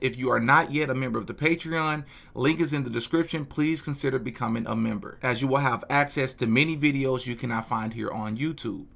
If you are not yet a member of the Patreon, link is in the description. Please consider becoming a member, as you will have access to many videos you cannot find here on YouTube.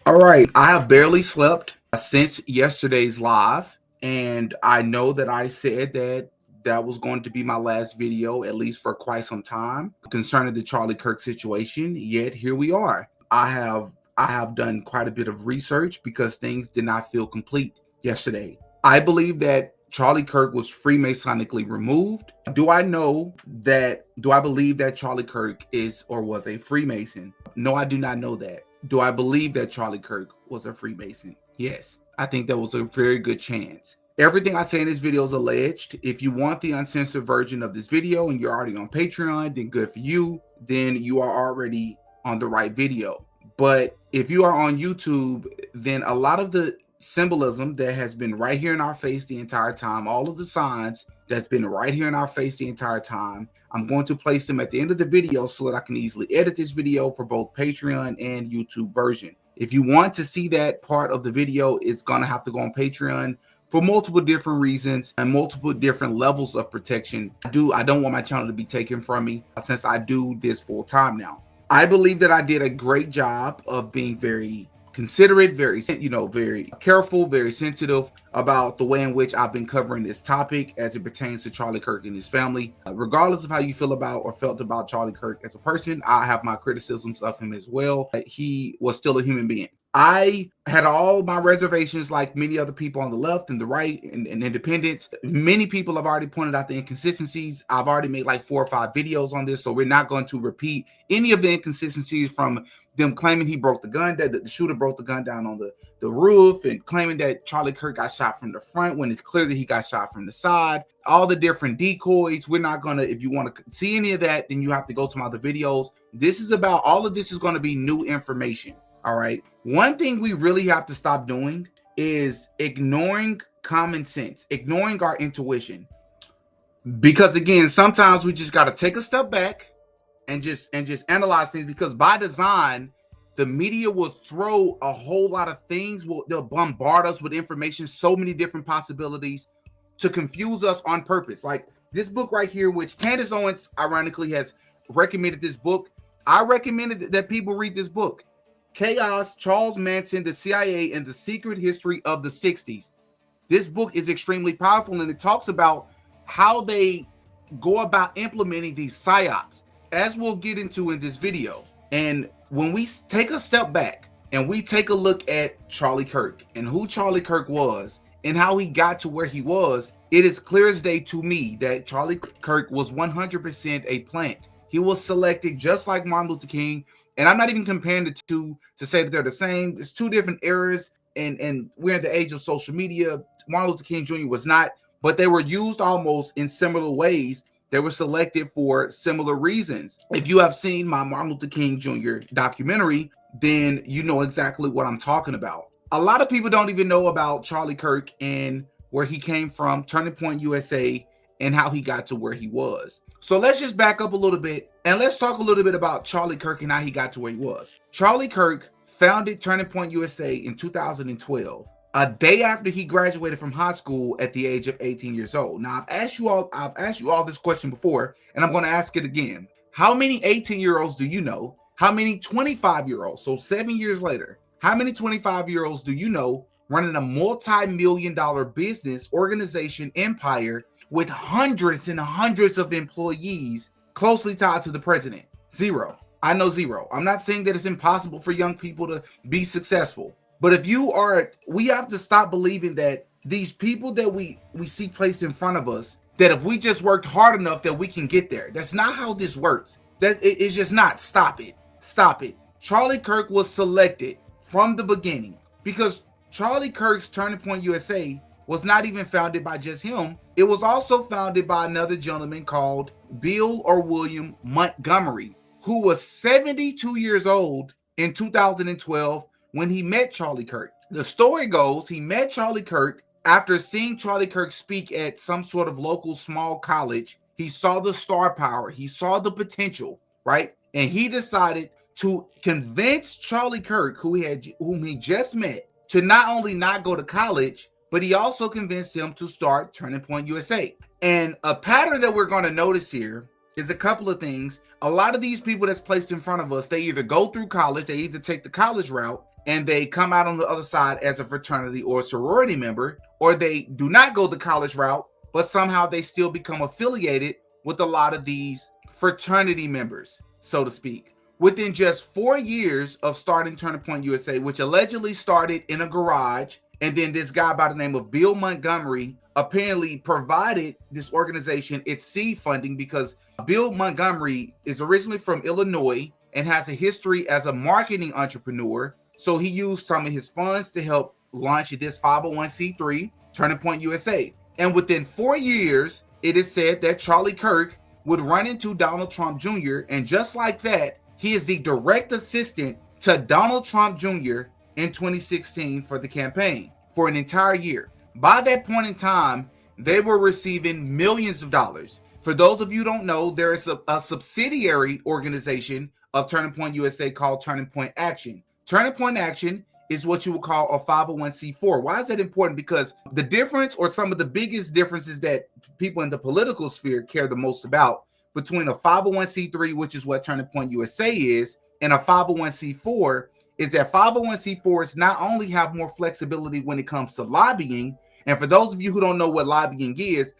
All right, I have barely slept since yesterday's live, and I know that I said that that was going to be my last video, at least for quite some time, concerning the Charlie Kirk situation. Yet here we are. I have done quite a bit of research because things did not feel complete yesterday. I believe that Charlie Kirk was Freemasonically removed. Do I believe that Charlie Kirk is or was a Freemason? No, I do not know that. Do I believe that Charlie Kirk was a Freemason? Yes. I think that was a very good chance. Everything I say in this video is alleged. If you want the uncensored version of this video and you're already on Patreon, then good for you. Then you are already on the right video. But if you are on YouTube, then a lot of the symbolism that has been right here in our face the entire time, all of the signs that's been right here in our face the entire time, I'm going to place them at the end of the video so that I can easily edit this video for both Patreon and YouTube version. If you want to see that part of the video, it's going to have to go on Patreon for multiple different reasons and multiple different levels of protection. I don't want my channel to be taken from me since I do this full time now. I believe that I did a great job of being very considerate, very careful, very sensitive about the way in which I've been covering this topic as it pertains to Charlie Kirk and his family. Regardless of how you feel about or felt about Charlie Kirk as a person, I have my criticisms of him as well. He was still a human being. I had all my reservations, like many other people on the left and the right and independents. Many people have already pointed out the inconsistencies. I've already made like 4 or 5 videos on this, so we're not going to repeat any of the inconsistencies, from them claiming he broke the gun, that the shooter broke the gun down on the roof, and claiming that Charlie Kirk got shot from the front when it's clear that he got shot from the side. All the different decoys. We're not going to, if you want to see any of that, then you have to go to my other videos. This is about, all of this is going to be new information. All right. One thing we really have to stop doing is ignoring common sense, ignoring our intuition. Because again, sometimes we just got to take a step back and just analyze things, because by design, the media will throw a whole lot of things. They'll bombard us with information, so many different possibilities to confuse us on purpose. Like this book right here, which Candace Owens ironically has recommended this book. I recommended that people read this book. Chaos, Charles Manson, the CIA, and the Secret History of the 60s. This book is extremely powerful, and it talks about how they go about implementing these psyops, as we'll get into in this video. And when we take a step back and we take a look at Charlie Kirk and who Charlie Kirk was and how he got to where he was, it is clear as day to me that Charlie Kirk was 100% a plant. He was selected just like Martin Luther King. And I'm not even comparing the two to say that they're the same. It's 2 different eras, and we're in the age of social media. Martin Luther King Jr. was not, but they were used almost in similar ways. They were selected for similar reasons. If you have seen my Martin Luther King Jr. documentary, then you know exactly what I'm talking about. A lot of people don't even know about Charlie Kirk and where he came from, Turning Point USA, and how he got to where he was. So let's just back up a little bit and let's talk a little bit about Charlie Kirk and how he got to where he was. Charlie Kirk founded Turning Point USA in 2012, a day after he graduated from high school at the age of 18 years old. Now, I've asked you all this question before, and I'm going to ask it again. How many 18-year-olds do you know? How many 25-year-olds? So 7 years later, how many 25-year-olds do you know running a multi-million-dollar business, organization, empire with hundreds and hundreds of employees closely tied to the president? Zero. I know zero. I'm not saying that it's impossible for young people to be successful, but if you are, we have to stop believing that these people that we see placed in front of us, that if we just worked hard enough that we can get there. That's not how this works. That it's just not. Stop it. Stop it. Charlie Kirk was selected from the beginning because Charlie Kirk's Turning Point USA was not even founded by just him. It was also founded by another gentleman called Bill or William Montgomery, who was 72 years old in 2012 when he met Charlie Kirk. The story goes he met Charlie Kirk after seeing Charlie Kirk speak at some sort of local small college. He saw the star power. He saw the potential, right? And he decided to convince Charlie Kirk, whom he just met, to not only not go to college, but he also convinced him to start Turning Point USA. And a pattern that we're going to notice here is a couple of things. A lot of these people that's placed in front of us, they either go through college, they either take the college route, and they come out on the other side as a fraternity or a sorority member, or they do not go the college route, but somehow they still become affiliated with a lot of these fraternity members, so to speak. Within just 4 years of starting Turning Point USA, which allegedly started in a garage, and then this guy by the name of Bill Montgomery apparently provided this organization its seed funding, because Bill Montgomery is originally from Illinois and has a history as a marketing entrepreneur. So he used some of his funds to help launch this 501c3, Turning Point USA. And within 4 years, it is said that Charlie Kirk would run into Donald Trump Jr. And just like that, he is the direct assistant to Donald Trump Jr. in 2016 for the campaign for an entire year. By that point in time, they were receiving millions of dollars. For those of you who don't know, there is a subsidiary organization of Turning Point USA called Turning Point Action. Turning Point Action is what you would call a 501c4. Why is that important? Because the difference, or some of the biggest differences that people in the political sphere care the most about, between a 501c3, which is what Turning Point USA is, and a 501c4, is that 501c4s not only have more flexibility when it comes to lobbying. And for those of you who don't know what lobbying is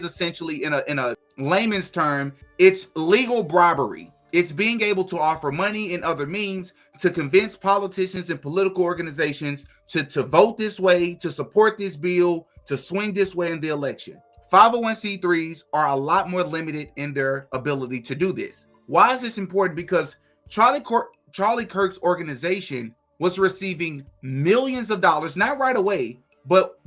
essentially, in a layman's term, it's legal bribery. It's being able to offer money and other means to convince politicians and political organizations to vote this way, to support this bill, to swing this way in the election. 501c3s are a lot more limited in their ability to do this. Why is this important? Because Charlie Kirk's organization was receiving millions of dollars, not right away, but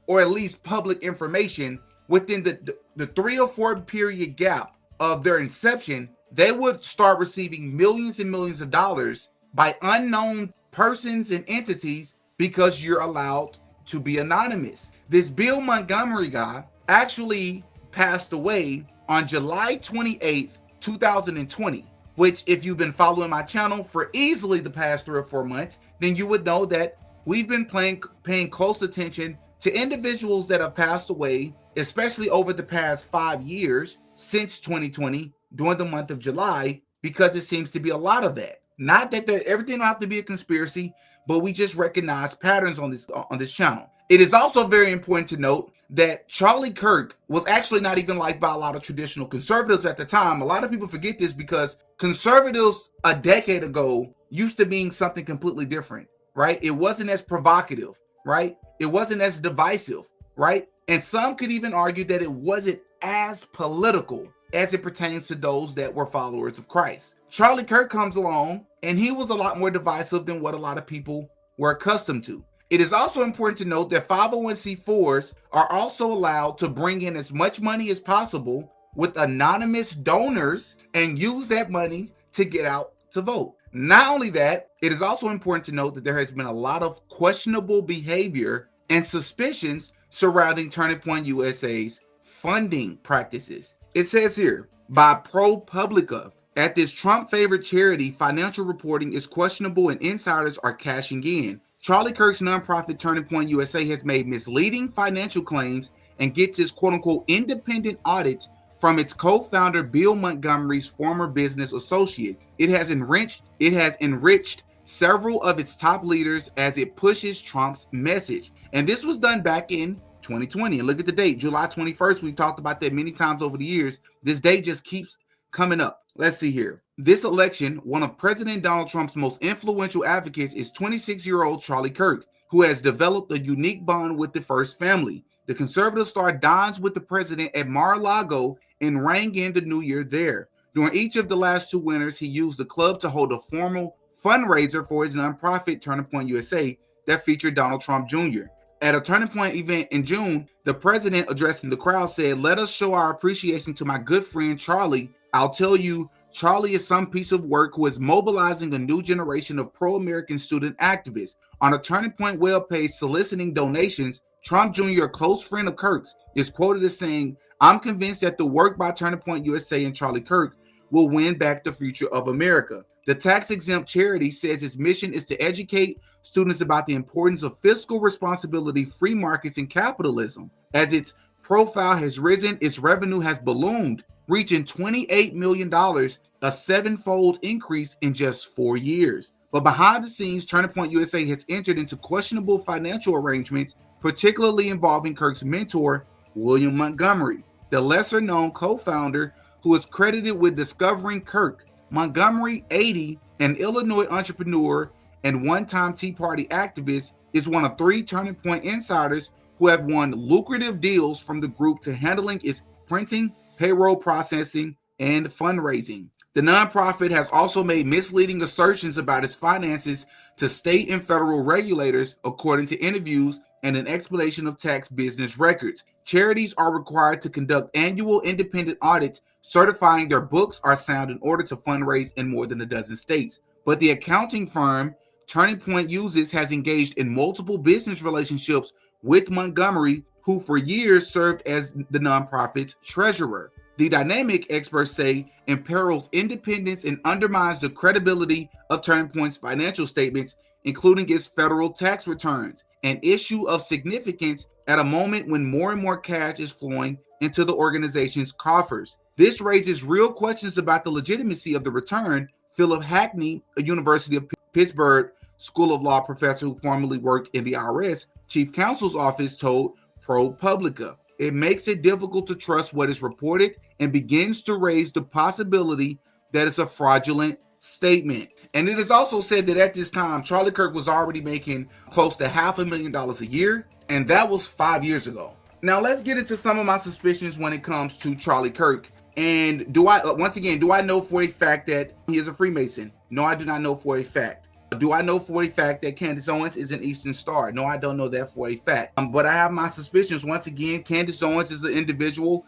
or at least public information within the 3 or 4 period gap of their inception. They would start receiving millions and millions of dollars by unknown persons and entities because you're allowed to be anonymous. This Bill Montgomery guy actually passed away on July 28th, 2020, which, if you've been following my channel for easily the past 3 or 4 months, then you would know that we've been paying close attention to individuals that have passed away, especially over the past 5 years since 2020 during the month of July, because it seems to be a lot of that. Not that everything don't have to be a conspiracy, but we just recognize patterns on this channel. It is also very important to note that Charlie Kirk was actually not even liked by a lot of traditional conservatives at the time. A lot of people forget this because conservatives a decade ago used to mean something completely different, right? It wasn't as provocative, right? It wasn't as divisive, right? And some could even argue that it wasn't as political as it pertains to those that were followers of Christ. Charlie Kirk comes along, and he was a lot more divisive than what a lot of people were accustomed to. It is also important to note that 501c4s are also allowed to bring in as much money as possible with anonymous donors and use that money to get out to vote. Not only that, it is also important to note that there has been a lot of questionable behavior and suspicions surrounding Turning Point USA's funding practices. It says here, by ProPublica, at this Trump-favored charity, financial reporting is questionable and insiders are cashing in. Charlie Kirk's nonprofit Turning Point USA has made misleading financial claims and gets its quote-unquote independent audit from its co-founder Bill Montgomery's former business associate. It has enriched several of its top leaders as it pushes Trump's message. And this was done back in 2020. And look at the date, July 21st. We've talked about that many times over the years. This date just keeps coming up. Let's see here. This election, one of President Donald Trump's most influential advocates is 26-year-old Charlie Kirk, who has developed a unique bond with the First Family. The conservative star dines with the president at Mar-a-Lago and rang in the new year there. During each of the last 2 winters, he used the club to hold a formal fundraiser for his nonprofit Turning Point USA that featured Donald Trump Jr. At a Turning Point event in June, the president, addressing the crowd, said, "Let us show our appreciation to my good friend Charlie. I'll tell you, Charlie is some piece of work who is mobilizing a new generation of pro-American student activists." On a Turning Point webpage soliciting donations, Trump Jr., a close friend of Kirk's, is quoted as saying, "I'm convinced that the work by Turning Point USA and Charlie Kirk will win back the future of America. The tax-exempt charity says its mission is to educate students about the importance of fiscal responsibility, free markets, and capitalism. As its profile has risen, its revenue has ballooned, reaching $28 million, a seven-fold increase in just 4 years. But behind the scenes, Turning Point USA has entered into questionable financial arrangements, particularly involving Kirk's mentor, William Montgomery, the lesser-known co-founder who is credited with discovering Kirk. Montgomery, 80, an Illinois entrepreneur and one-time Tea Party activist, is one of 3 Turning Point insiders who have won lucrative deals from the group to handling its printing, payroll processing, and fundraising. The nonprofit has also made misleading assertions about its finances to state and federal regulators, according to interviews and an explanation of tax business records. Charities are required to conduct annual independent audits, certifying their books are sound in order to fundraise in more than a dozen states. But the accounting firm Turning Point uses has engaged in multiple business relationships with Montgomery, who for years served as the nonprofit's treasurer. The dynamic, experts say, imperils independence and undermines the credibility of Turning Point's financial statements, including its federal tax returns, an issue of significance at a moment when more and more cash is flowing into the organization's coffers. This raises real questions about the legitimacy of the return. Philip Hackney, a University of Pittsburgh School of Law professor who formerly worked in the IRS Chief Counsel's office, told ProPublica. It makes it difficult to trust what is reported and begins to raise the possibility that it's a fraudulent statement. And it is also said that at this time, Charlie Kirk was already making close to $500,000 a year, and that was 5 years ago. Now let's get into some of my suspicions when it comes to Charlie Kirk. And do I know for a fact that he is a Freemason? No, I do not know for a fact. Do I know for a fact that Candace Owens is an Eastern Star? No, I don't know that for a fact. But I have my suspicions. Once again, Candace Owens is an individual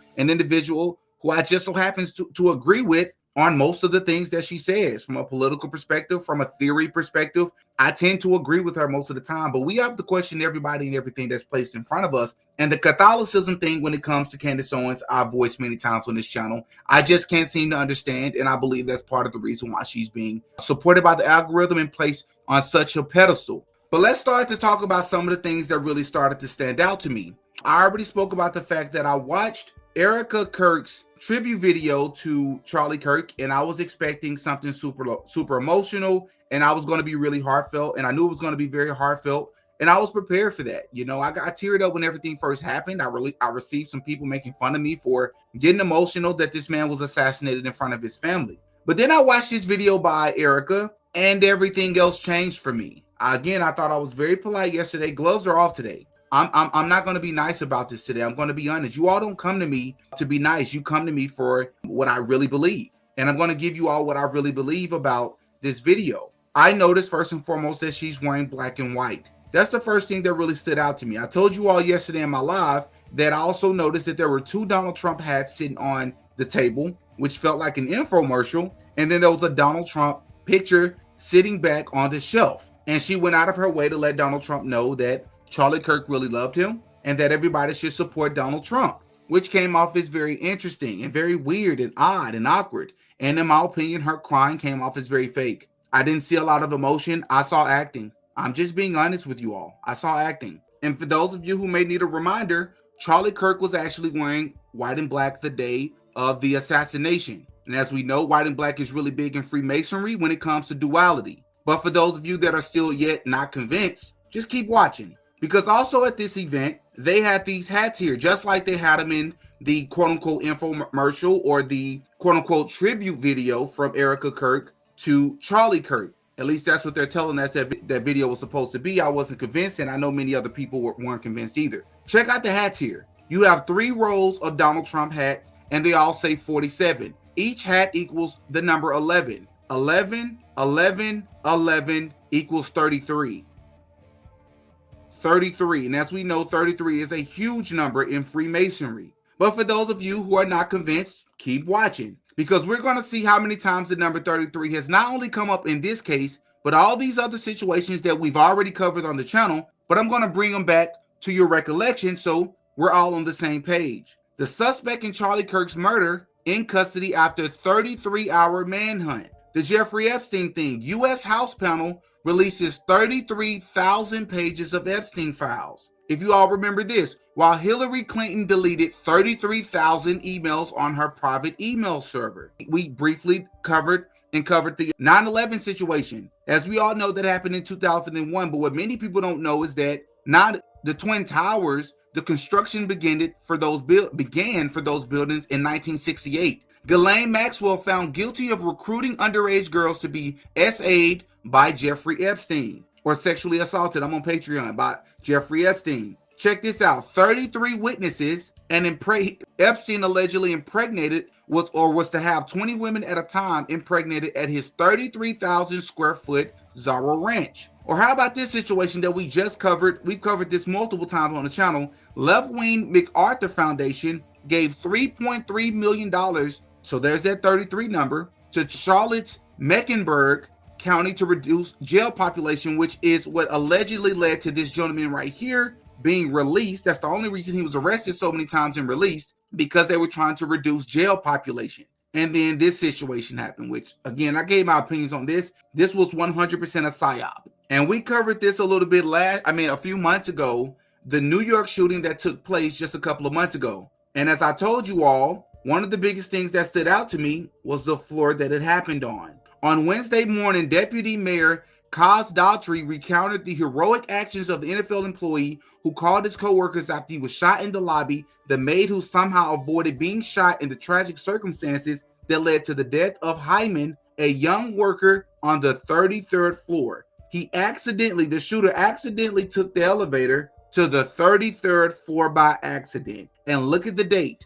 who I just so happens to agree with on most of the things that she says. From a political perspective, from a theory perspective, I tend to agree with her most of the time. But we have to question everybody and everything that's placed in front of us. And the Catholicism thing when it comes to Candace Owens, I've voiced many times on this channel. I just can't seem to understand. And I believe that's part of the reason why she's being supported by the algorithm and placed on such a pedestal. But let's start to talk about some of the things that really started to stand out to me. I already spoke about the fact that I watched Erica Kirk's tribute video to Charlie Kirk, and I was expecting something super emotional, and I was going to be really heartfelt, and I knew it was going to be very heartfelt, and I was prepared for that. You know, I teared up when everything first happened. I received some people making fun of me for getting emotional that this man was assassinated in front of his family. But then I watched this video by Erica, and everything else changed for me. Again, I thought I was very polite yesterday. Gloves are off today. I'm not going to be nice about this today. I'm going to be honest. You all don't come to me to be nice. You come to me for what I really believe. And I'm going to give you all what I really believe about this video. I noticed first and foremost that she's wearing black and white. That's the first thing that really stood out to me. I told you all yesterday in my live that I also noticed that there were 2 Donald Trump hats sitting on the table, which felt like an infomercial. And then there was a Donald Trump picture sitting back on the shelf. And she went out of her way to let Donald Trump know that Charlie Kirk really loved him and that everybody should support Donald Trump, which came off as very interesting and very weird and odd and awkward. And in my opinion, her crying came off as very fake. I didn't see a lot of emotion. I saw acting. I'm just being honest with you all. I saw acting. And for those of you who may need a reminder, Charlie Kirk was actually wearing white and black the day of the assassination. And as we know, white and black is really big in Freemasonry when it comes to duality. But for those of you that are still yet not convinced, just keep watching. Because also at this event, they had these hats here, just like they had them in the quote-unquote infomercial or the quote-unquote tribute video from Erica Kirk to Charlie Kirk. At least that's what they're telling us that video was supposed to be. I wasn't convinced, and I know many other people weren't convinced either. Check out the hats here. You have 3 rows of Donald Trump hats, and they all say 47. Each hat equals the number 11. 11, 11, 11 equals 33. 33, and as we know, 33 is a huge number in Freemasonry. But for those of you who are not convinced, keep watching, because we're going to see how many times the number 33 has not only come up in this case, but all these other situations that we've already covered on the channel, but I'm going to bring them back to your recollection so we're all on the same page. The suspect in Charlie Kirk's murder in custody after 33-hour manhunt. The Jeffrey Epstein thing. U.S. House panel releases 33,000 pages of Epstein files. If you all remember this, while Hillary Clinton deleted 33,000 emails on her private email server. We briefly covered the 9/11 situation. As we all know, that happened in 2001, but what many people don't know is that not the Twin Towers, the construction began for those buildings in 1968. Ghislaine Maxwell found guilty of recruiting underage girls to be SA'd by Jeffrey Epstein, or sexually assaulted. I'm on Patreon by Jeffrey Epstein. Check this out. 33 witnesses, and Epstein allegedly impregnated was to have 20 women at a time impregnated at his 33,000 square foot Zorro Ranch. Or how about this situation that we just covered? We've covered this multiple times on the channel. Left-wing MacArthur Foundation gave $3.3 million, so there's that 33 number, to Charlotte's Mecklenburg County to reduce jail population, which is what allegedly led to this gentleman right here being released. That's the only reason he was arrested so many times and released, because they were trying to reduce jail population. And then this situation happened, which, again, I gave my opinions on this. This was 100% a psyop. And we covered this a little bit a few months ago, the New York shooting that took place just a couple of months ago. And as I told you all, one of the biggest things that stood out to me was the floor that it happened on. On Wednesday morning, Deputy Mayor Kaz Daughtry recounted the heroic actions of the NFL employee who called his co-workers after he was shot in the lobby, the maid who somehow avoided being shot, in the tragic circumstances that led to the death of Hyman, a young worker on the 33rd floor. The shooter accidentally took the elevator to the 33rd floor by accident. And look at the date.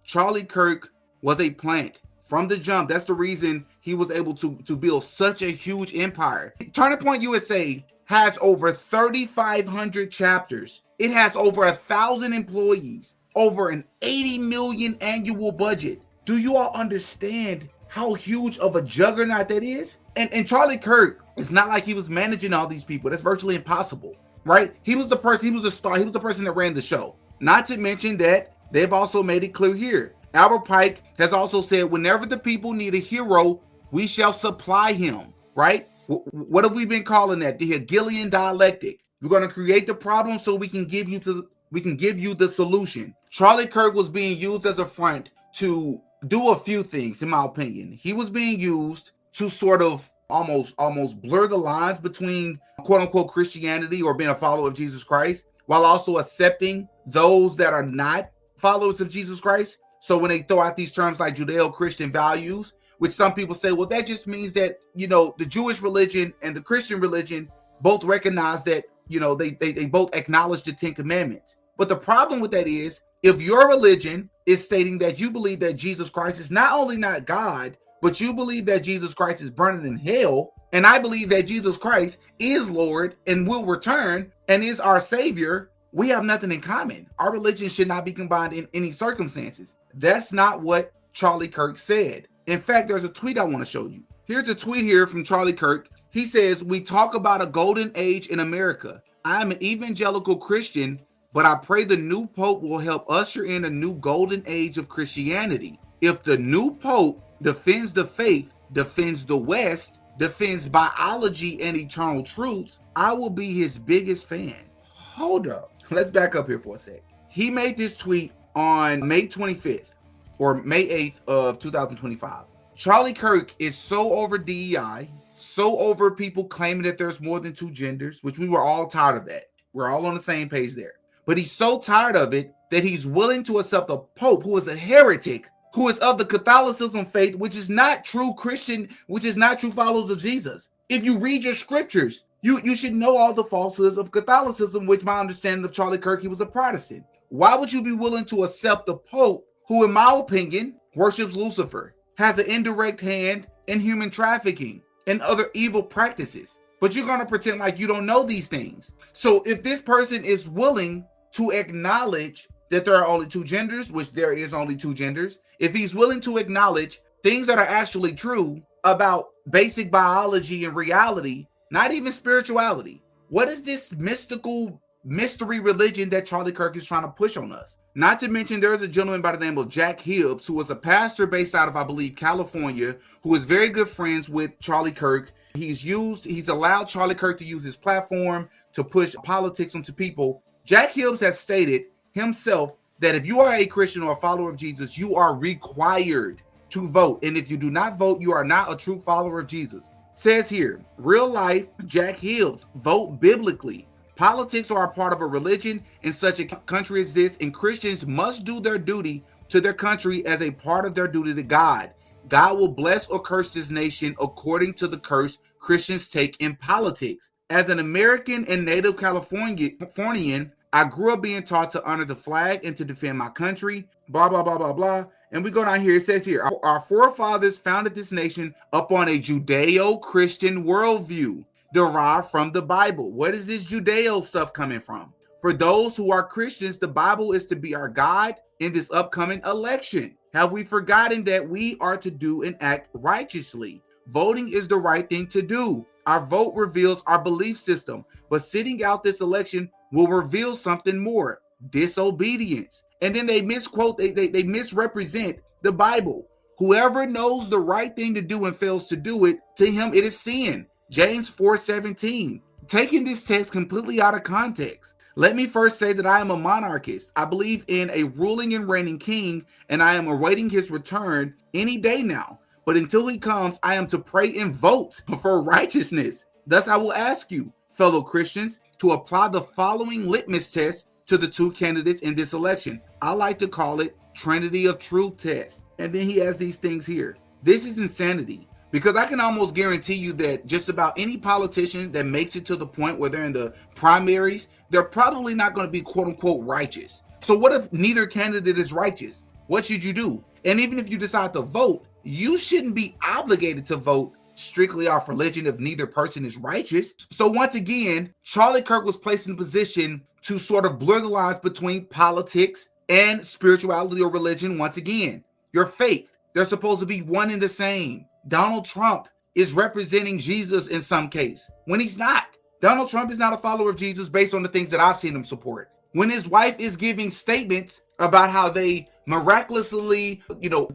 Charlie Kirk was a plant from the jump. That's the reason he was able to build such a huge empire. Turning Point USA has over 3,500 chapters. It has over 1,000 employees, over an 80 million annual budget. Do you all understand how huge of a juggernaut that is? And Charlie Kirk, it's not like he was managing all these people. That's virtually impossible, right? He was the person, he was a star, he was the person that ran the show. Not to mention that they've also made it clear here. Albert Pike has also said, whenever the people need a hero, we shall supply him, right? What have we been calling that? The Hegelian dialectic. We're going to create the problem so we can give you the solution. Charlie Kirk was being used as a front to do a few things, in my opinion. He was being used to sort of almost blur the lines between quote unquote Christianity or being a follower of Jesus Christ, while also accepting those that are not followers of Jesus Christ. So when they throw out these terms like Judeo-Christian values, which some people say, well, that just means that, the Jewish religion and the Christian religion both recognize that, they both acknowledge the 10 Commandments. But the problem with that is, if your religion is stating that you believe that Jesus Christ is not only not God, but you believe that Jesus Christ is burning in hell, and I believe that Jesus Christ is Lord and will return and is our Savior, we have nothing in common. Our religion should not be combined in any circumstances. That's not what Charlie Kirk said. In fact, there's a tweet I want to show you. Here's a tweet here from Charlie Kirk. He says, "We talk about a golden age in America. I am an evangelical Christian, but I pray the new Pope will help usher in a new golden age of Christianity. If the new Pope defends the faith, defends the West, defends biology and eternal truths, I will be his biggest fan." Hold up. Let's back up here for a sec. He made this tweet on May 25th or May 8th of 2025. Charlie Kirk is so over DEI, so over people claiming that there's more than two genders, which we were all tired of that. We're all on the same page there. But he's so tired of it that he's willing to accept a Pope who is a heretic, who is of the Catholicism faith, which is not true Christian, which is not true followers of Jesus. If you read your scriptures, you should know all the falsehoods of Catholicism, which my understanding of Charlie Kirk, he was a Protestant. Why would you be willing to accept the Pope who, in my opinion, worships Lucifer, has an indirect hand in human trafficking and other evil practices? But you're going to pretend like you don't know these things. So if this person is willing to acknowledge that there are only two genders, which there is only two genders, if he's willing to acknowledge things that are actually true about basic biology and reality, not even spirituality, what is this mystical mystery religion that Charlie Kirk is trying to push on us? Not to mention, there's a gentleman by the name of Jack Hibbs, who was a pastor based out of, I believe, California, who is very good friends with Charlie Kirk. He's allowed Charlie Kirk to use his platform to push politics onto people. Jack Hibbs has stated himself that if you are a Christian or a follower of Jesus, you are required to vote. And if you do not vote, you are not a true follower of Jesus. Says here, real life, Jack Hibbs, vote biblically. Politics are a part of a religion in such a country as this, and Christians must do their duty to their country as a part of their duty to God. God will bless or curse this nation according to the curse Christians take in politics. As an American and native Californian, I grew up being taught to honor the flag and to defend my country, blah, blah, blah, blah, blah. And we go down here, it says here, our forefathers founded this nation upon a Judeo-Christian worldview derived from the Bible. What is this Judeo stuff coming from? For those who are Christians, the Bible is to be our guide in this upcoming election. Have we forgotten that we are to do and act righteously? Voting is the right thing to do. Our vote reveals our belief system, but sitting out this election will reveal something more: disobedience. And then they misquote, they misrepresent the Bible. Whoever knows the right thing to do and fails to do it, to him it is sin. James 4:17. Taking this text completely out of context. Let me first say that I am a monarchist. I believe in a ruling and reigning king, and I am awaiting his return any day now. But until he comes, I am to pray and vote for righteousness. Thus, I will ask you, fellow Christians, to apply the following litmus test to the two candidates in this election. I like to call it Trinity of Truth test. And then he has these things here. This is insanity, because I can almost guarantee you that just about any politician that makes it to the point where they're in the primaries, they're probably not going to be quote unquote righteous. So what if neither candidate is righteous? What should you do? And even if you decide to vote, you shouldn't be obligated to vote strictly off religion if neither person is righteous. So once again, Charlie Kirk was placed in a position to sort of blur the lines between politics and spirituality or religion. Once again, your faith, they're supposed to be one and the same. Donald Trump is representing Jesus in some case when he's not. Donald Trump is not a follower of Jesus based on the things that I've seen him support. When his wife is giving statements about how they miraculously,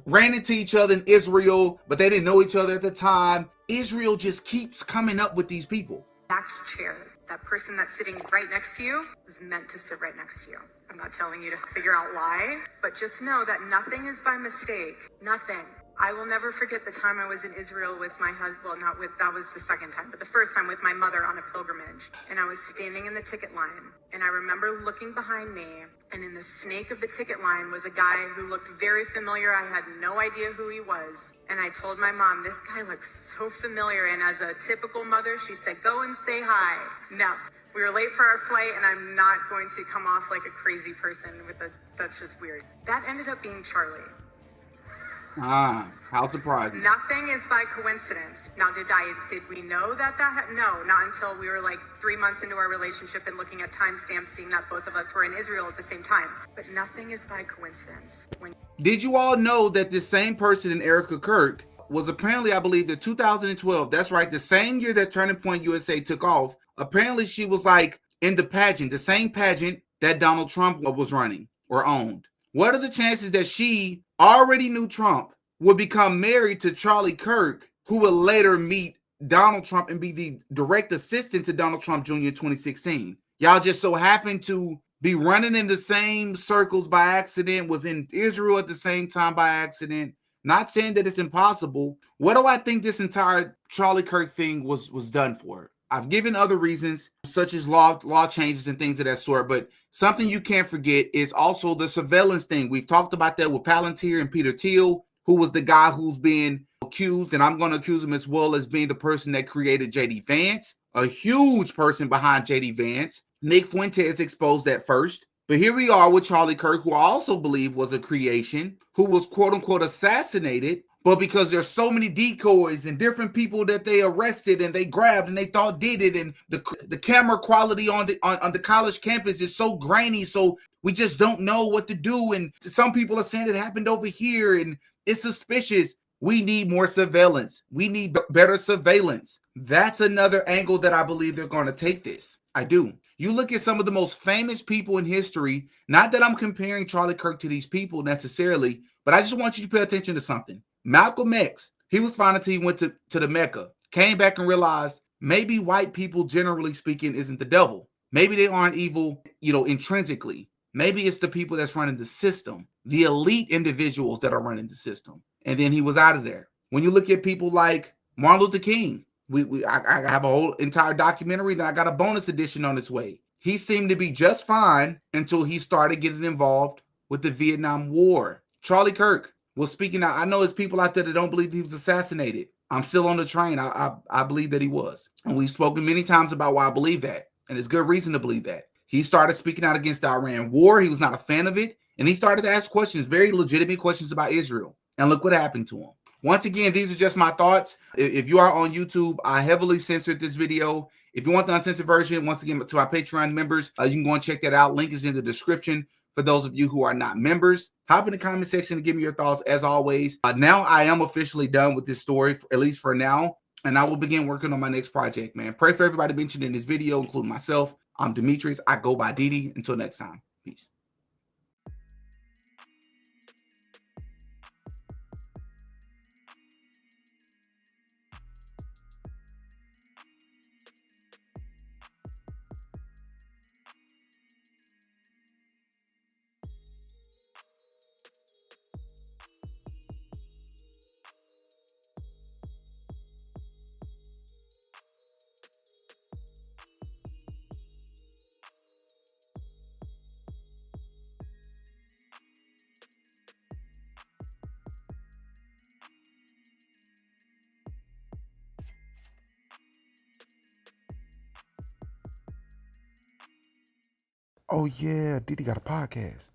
ran into each other in Israel, but they didn't know each other at the time. Israel just keeps coming up with these people. Back chair. That person that's sitting right next to you is meant to sit right next to you. I'm not telling you to figure out why, but just know that nothing is by mistake. Nothing. I will never forget the time I was in Israel with my husband. Well, that was the second time, but the first time with my mother on a pilgrimage. And I was standing in the ticket line. And I remember looking behind me, and in the snake of the ticket line was a guy who looked very familiar. I had no idea who he was. And I told my mom, this guy looks so familiar. And as a typical mother, she said, go and say hi. No, we were late for our flight, and I'm not going to come off like a crazy person that's just weird. That ended up being Charlie. How surprising. Nothing is by coincidence. Now, did we know that no, not until we were like 3 months into our relationship and looking at timestamps, seeing that both of us were in Israel at the same time. But nothing is by coincidence. Did you all know that this same person in Erica Kirk was apparently, I believe, in 2012, that's right, the same year that Turning Point USA took off, apparently she was like in the pageant, the same pageant that Donald Trump was running or owned. What are the chances that she already knew Trump, would become married to Charlie Kirk, who would later meet Donald Trump and be the direct assistant to Donald Trump Jr. in 2016? Y'all just so happened to be running in the same circles by accident, was in Israel at the same time by accident. Not saying that it's impossible. What do I think this entire Charlie Kirk thing was done for? I've given other reasons, such as law changes and things of that sort, but something you can't forget is also the surveillance thing. We've talked about that with Palantir and Peter Thiel, who was the guy who's being accused, and I'm going to accuse him as well as being the person that created J.D. Vance, a huge person behind J.D. Vance. Nick Fuentes exposed that first. But here we are with Charlie Kirk, who I also believe was a creation, who was quote-unquote assassinated. But because there's so many decoys and different people that they arrested and they grabbed and they thought did it, and the camera quality on the college campus is so grainy, so we just don't know what to do. And some people are saying it happened over here and it's suspicious. We need more surveillance. We need better surveillance. That's another angle that I believe they're going to take this. I do. You look at some of the most famous people in history, not that I'm comparing Charlie Kirk to these people necessarily, but I just want you to pay attention to something. Malcolm X, he was fine until he went to the Mecca, came back and realized maybe white people, generally speaking, isn't the devil. Maybe they aren't evil, intrinsically. Maybe it's the people that's running the system, the elite individuals that are running the system. And then he was out of there. When you look at people like Martin Luther King, I have a whole entire documentary that I got a bonus edition on its way. He seemed to be just fine until he started getting involved with the Vietnam War. Charlie Kirk was speaking out. I know there's people out there that don't believe he was assassinated. I'm still on the train. I believe that he was. And we've spoken many times about why I believe that. And there's good reason to believe that. He started speaking out against the Iran war. He was not a fan of it. And he started to ask questions, very legitimate questions about Israel. And look what happened to him. Once again, these are just my thoughts. If you are on YouTube, I heavily censored this video. If you want the uncensored version, once again, to our Patreon members, you can go and check that out. Link is in the description. For those of you who are not members, hop in the comment section and give me your thoughts as always. Now I am officially done with this story, at least for now, and I will begin working on my next project, man. Pray for everybody mentioned in this video, including myself. I'm Demetrius. I go by Didi. Until next time, peace. Oh yeah, Didi got a podcast.